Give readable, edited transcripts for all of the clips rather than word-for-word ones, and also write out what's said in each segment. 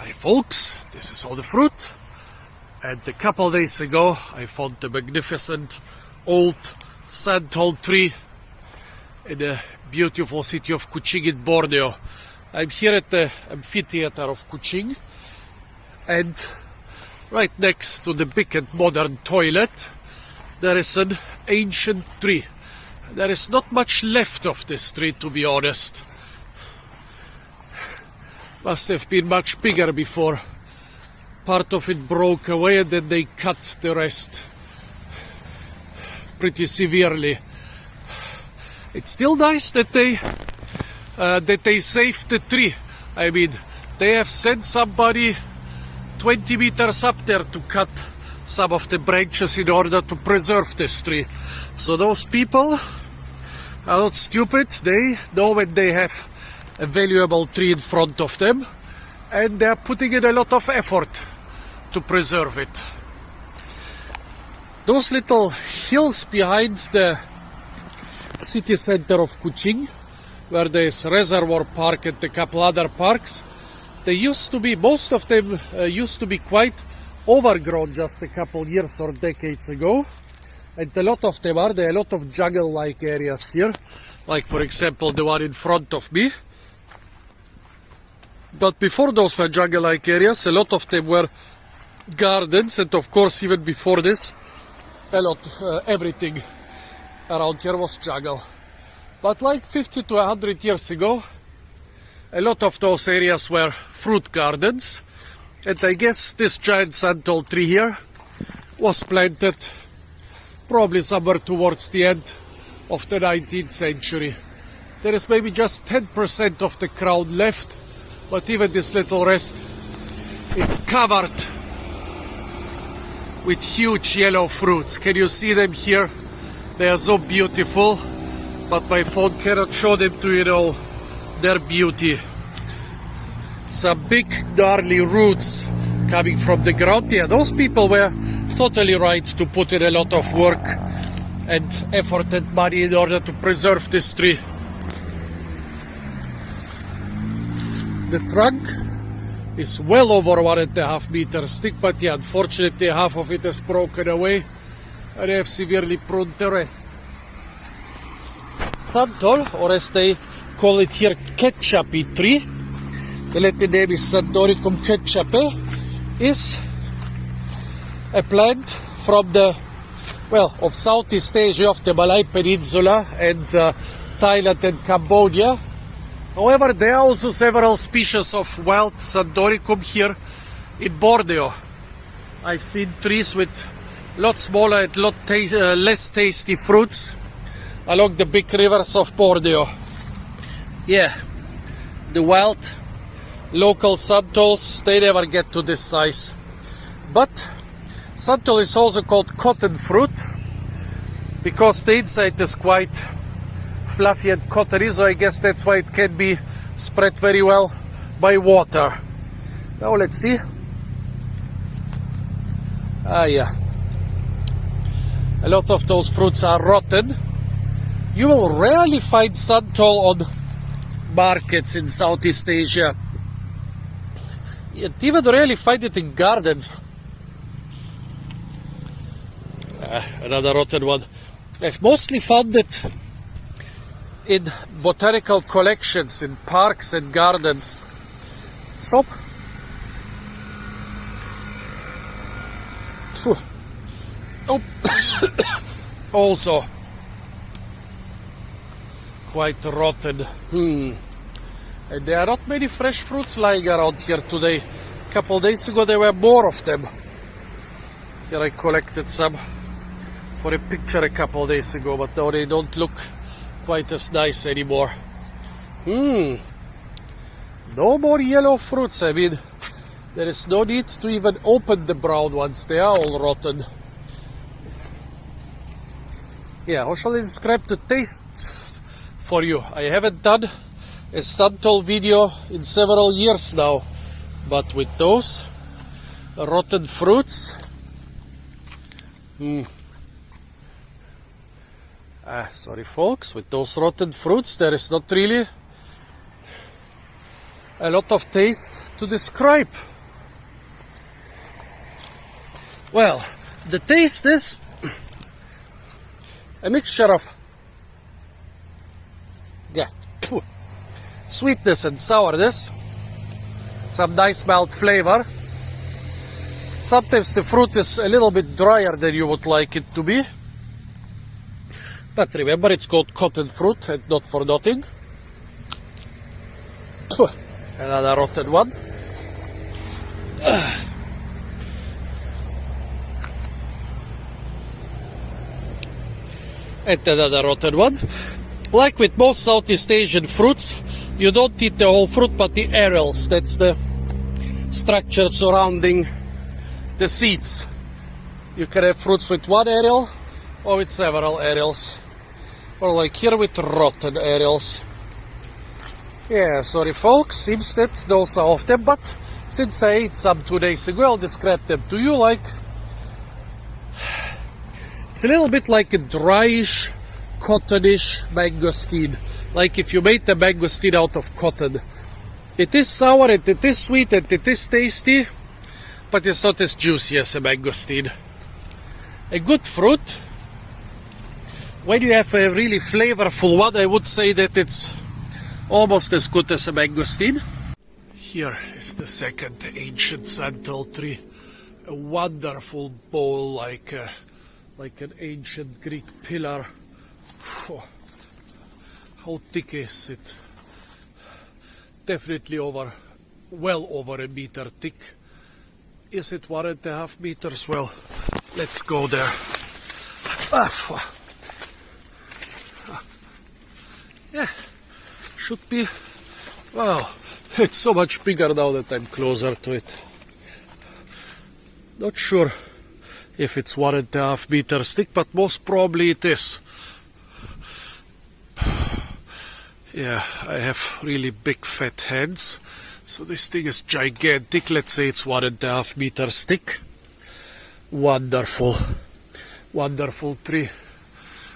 Hi folks, this is all the fruit, and a couple days ago I found the magnificent old Santol tree in the beautiful city of Kuching in Borneo. I'm here at the amphitheater of Kuching, and right next to the big and modern toilet there is an ancient tree. There is not much left of this tree, to be honest. Must have been much bigger before. Part of it broke away and then they cut the rest pretty severely. It's still nice that they saved the tree. I mean, they have sent somebody 20 meters up there to cut some of the branches in order to preserve this tree. So those people are not stupid. They know when they have a valuable tree in front of them, and they are putting in a lot of effort to preserve it. Those little hills behind the city center of Kuching, where there is Reservoir Park and a couple other parks, they used to be, most of them used to be quite overgrown just a couple years or decades ago, and a lot of them there are a lot of jungle-like areas here, like for example the one in front of me. But before those were jungle-like areas, a lot of them were gardens, and of course even before this, everything around here was jungle. But like 50 to 100 years ago, a lot of those areas were fruit gardens, and I guess this giant Santol tree here was planted probably somewhere towards the end of the 19th century. There is maybe just 10% of the crown left, but even this little rest is covered with huge yellow fruits. Can you see them here? They are so beautiful, but my phone cannot show them to you all their beauty. Some big gnarly roots coming from the ground. Yeah, those people were totally right to put in a lot of work and effort and money in order to preserve this tree. The trunk is well over 1.5 meters thick, but yeah, unfortunately half of it has broken away and I have severely pruned the rest. Santol, or as they call it here, koetjape tree, the Latin name is Sandoricum koetjape, is a plant from of Southeast Asia, of the Malay Peninsula and Thailand and Cambodia. However, there are also several species of wild Sandoricum here in Borneo. I've seen trees with lot smaller and less tasty fruits along the big rivers of Borneo. Yeah, the wild local Santols, they never get to this size. But Santol is also called cotton fruit because the inside is quite fluffy and cottony, so I guess that's why it can be spread very well by water. Now let's see. Yeah, a lot of those fruits are rotten. You will rarely find Santol on markets in Southeast Asia. You even rarely find it in gardens. Another rotten one. I've mostly found it in botanical collections, in parks and gardens. So, oh, also quite rotten. And there are not many fresh fruits lying around here today. A couple days ago there were more of them. Here I collected some for a picture a couple days ago, but now they don't look quite as nice anymore. No more yellow fruits. I mean, there is no need to even open the brown ones. They are all rotten. Yeah, how shall I describe the taste for you? I haven't done a Santol video in several years now, but with those rotten fruits, sorry folks, with those rotten fruits there is not really a lot of taste to describe. Well, the taste is a mixture of sweetness and sourness, some nice mild flavor. Sometimes the fruit is a little bit drier than you would like it to be, but remember, it's called cotton fruit and not for nothing. Another rotten one. And another rotten one. Like with most Southeast Asian fruits, you don't eat the whole fruit but the areoles. That's the structure surrounding the seeds. You can have fruits with one areole or with several areoles. Or like here with rotten areoles. Yeah, sorry folks, seems that those are of them, but since I ate some 2 days ago, I'll describe them to you like... It's a little bit like a dryish, cottonish mangosteen. Like if you made the mangosteen out of cotton. It is sour and it is sweet and it is tasty, but it's not as juicy as a mangosteen. A good fruit. When you have a really flavorful one, I would say that it's almost as good as a mangosteen. Here is the second ancient Santol tree. A wonderful bowl like an ancient Greek pillar. How thick is it? Definitely well over a meter thick. Is it 1.5 meters? Well, let's go there. Yeah, should be. Wow, it's so much bigger now that I'm closer to it. Not sure if it's 1.5 meters thick, but most probably it is. Yeah, I have really big fat hands, so this thing is gigantic. Let's say it's 1.5 meters thick. Wonderful, wonderful tree.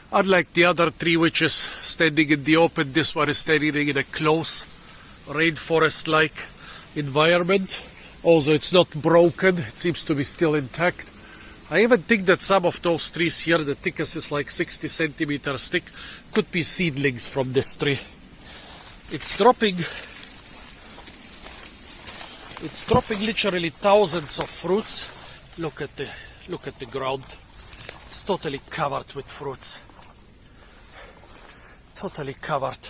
Unlike the other tree which is standing in the open, this one is standing in a close rainforest-like environment. Also, it's not broken, it seems to be still intact. I even think that some of those trees here, the thickest is like 60 centimeters thick, could be seedlings from this tree. It's dropping literally thousands of fruits. Look at the ground. It's totally covered with fruits. Totally covered.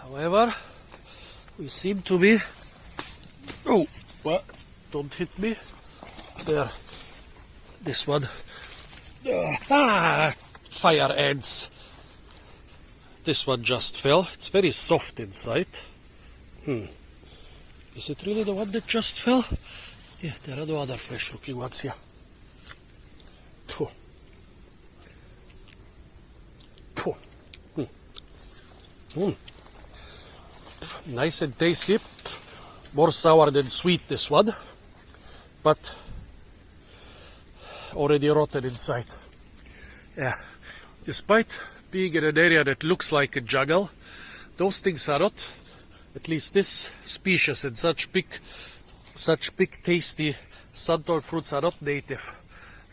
However, we seem to be... Oh, what? Don't hit me. There. This one. Fire ants. This one just fell. It's very soft inside. Is it really the one that just fell? Yeah, there are no other fresh looking ones here. Nice and tasty. More sour than sweet, this one. But already rotten inside. Yeah. Despite being in an area that looks like a jungle, those things are not, at least this species and such big tasty Santol fruits are not native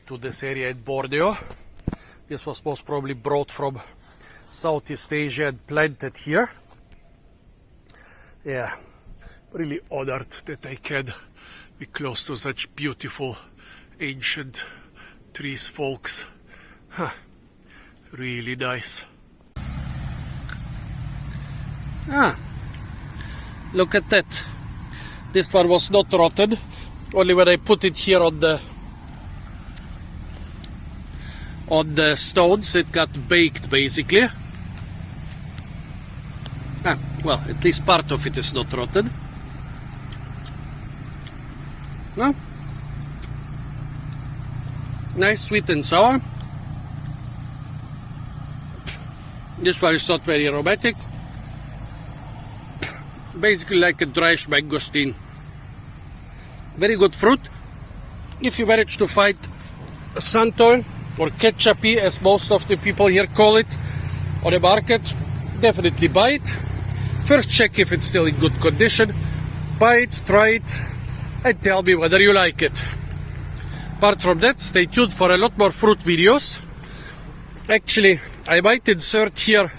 to this area in Borneo. This was most probably brought from Southeast Asia and planted here. Yeah, really honored that I can be close to such beautiful ancient trees, folks. Really nice. Look at that. This one was not rotten. Only when I put it here on the stones, it got baked basically. Well, at least part of it is not rotten. No? Nice, sweet and sour. This one is not very aromatic. Basically like a dryish mangosteen. Very good fruit. If you manage to find Santol or koetjape, as most of the people here call it, on the market, definitely buy it. First check if it's still in good condition. Buy it, try it, and tell me whether you like it. Apart from that, stay tuned for a lot more fruit videos. Actually, I might insert here,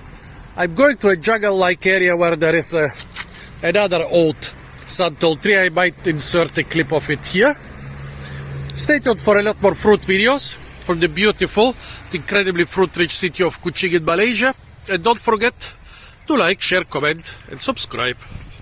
I'm going to a jungle-like area where there is another old Santol tree. I might insert a clip of it here. Stay tuned for a lot more fruit videos from the beautiful, incredibly fruit-rich city of Kuching in Malaysia. And don't forget to like, share, comment, and subscribe.